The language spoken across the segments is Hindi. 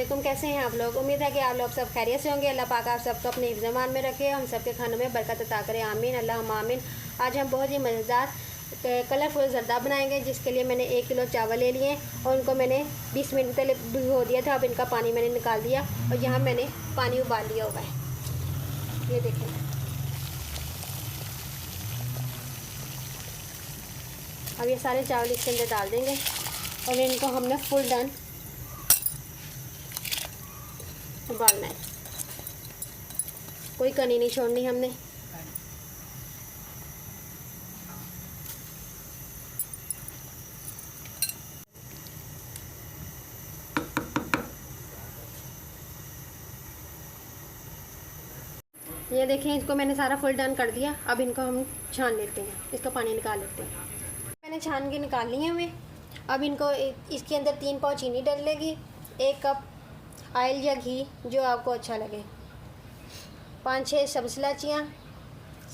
वालेकुम। कैसे हैं आप लोग? उम्मीद है कि आप लोग सब खैरियत से होंगे। अल्लाह पाक आप सबको अपने हिफ्ज़-ए-मान में रखे, हम सबके खानों में बरकत अता करे, आमीन अल्लाहुम्मा आमीन। आज हम बहुत ही मज़ेदार कलरफुल ज़रदा बनाएंगे, जिसके लिए मैंने 1 किलो चावल ले लिए और उनको मैंने 20 मिनट पहले भिगो दिया था। अब इनका पानी मैंने निकाल दिया और यहाँ मैंने पानी उबाल लिया हुआ है। ये देखें, अब ये सारे चावल इसके अंदर डाल देंगे और इनको हमने फुल डन उबालना है, कोई कनी नहीं छोड़नी हमने। ये देखें, इसको मैंने सारा फुल डन कर दिया। अब इनको हम छान लेते हैं, इसका पानी निकाल लेते हैं। मैंने छान के निकाल लिए हमें। अब इनको इसके अंदर 3 पाव चीनी डलेगी, 1 कप ऑयल या घी जो आपको अच्छा लगे, 5-6 सब्ज़ इलायचियाँ,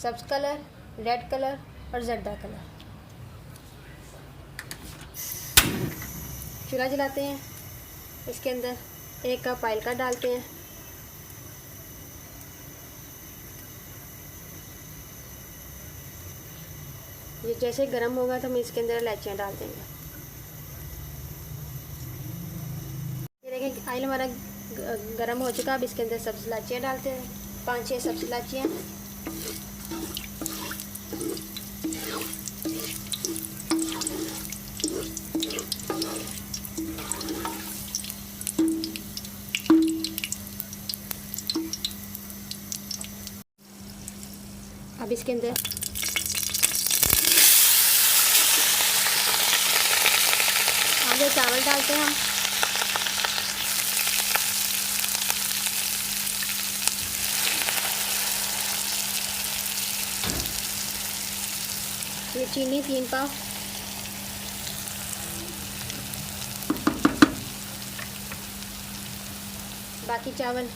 सब्ज़ कलर, रेड कलर और जर्दा कलर। चूल्हा जलाते हैं, इसके अंदर 1 कप ऑयल का डालते हैं। ये जैसे गर्म होगा तो हम इसके अंदर इलायचियाँ डाल देंगे। ये देखें, ऑयल हमारा गरम हो चुका। अब इसके अंदर सब्ज़ इलायचियाँ डालते हैं, 5-6 सब्ज़ इलायचियाँ। अब इसके अंदर आगे चावल डालते हैं हम। ये चीनी 3 पाव, बाकी चावल।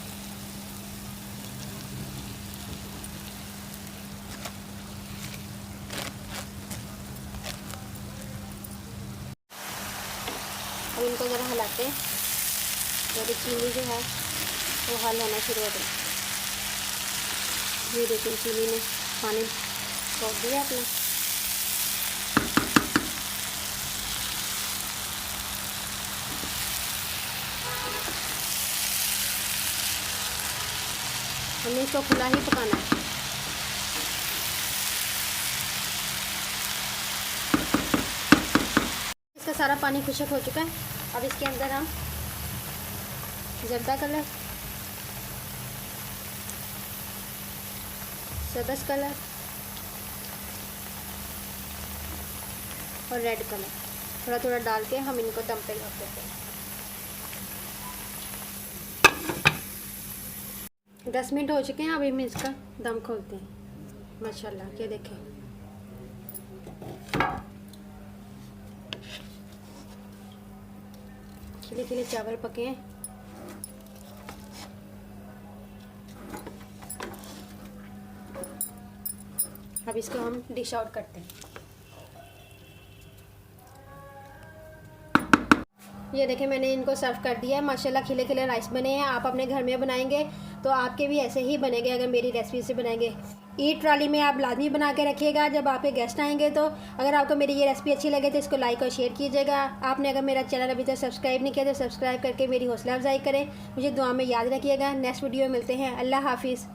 अब इनको ज़रा हिलाते हैं, तो चीनी जो है वो हल होना शुरू हो गई। ये देखिए, चीनी ने पानी छोड़ दिया अपना। हमने इसको खुला ही पकाना है। इसका सारा पानी खुश्क हो चुका है। अब इसके अंदर हम जर्दा कलर, सब्ज़ कलर और रेड कलर थोड़ा थोड़ा डाल के हम इनको दम पे रख देते हैं। 10 मिनट हो चुके हैं। अभी हम इसका दम खोलते हैं। माशाल्लाह, ये देखें, खिले खिले चावल पके हैं। अब इसको हम डिश आउट करते हैं। ये देखें, मैंने इनको सर्व कर दिया है। माशाल्लाह खिले खिले राइस बने हैं। आप अपने घर में बनाएंगे तो आपके भी ऐसे ही बनेंगे अगर मेरी रेसिपी से बनाएंगे। ईट ट्रॉली में आप लाजमी बना के रखिएगा जब आपके गेस्ट आएंगे। तो अगर आपको मेरी ये रेसिपी अच्छी लगे तो इसको लाइक और शेयर कीजिएगा। आपने अगर मेरा चैनल अभी तक सब्सक्राइब नहीं किया तो सब्सक्राइब करके मेरी हौसला अफजाई करें। मुझे दुआ में याद रखिएगा। नेक्स्ट वीडियो में मिलते हैं। अल्लाह हाफिज़।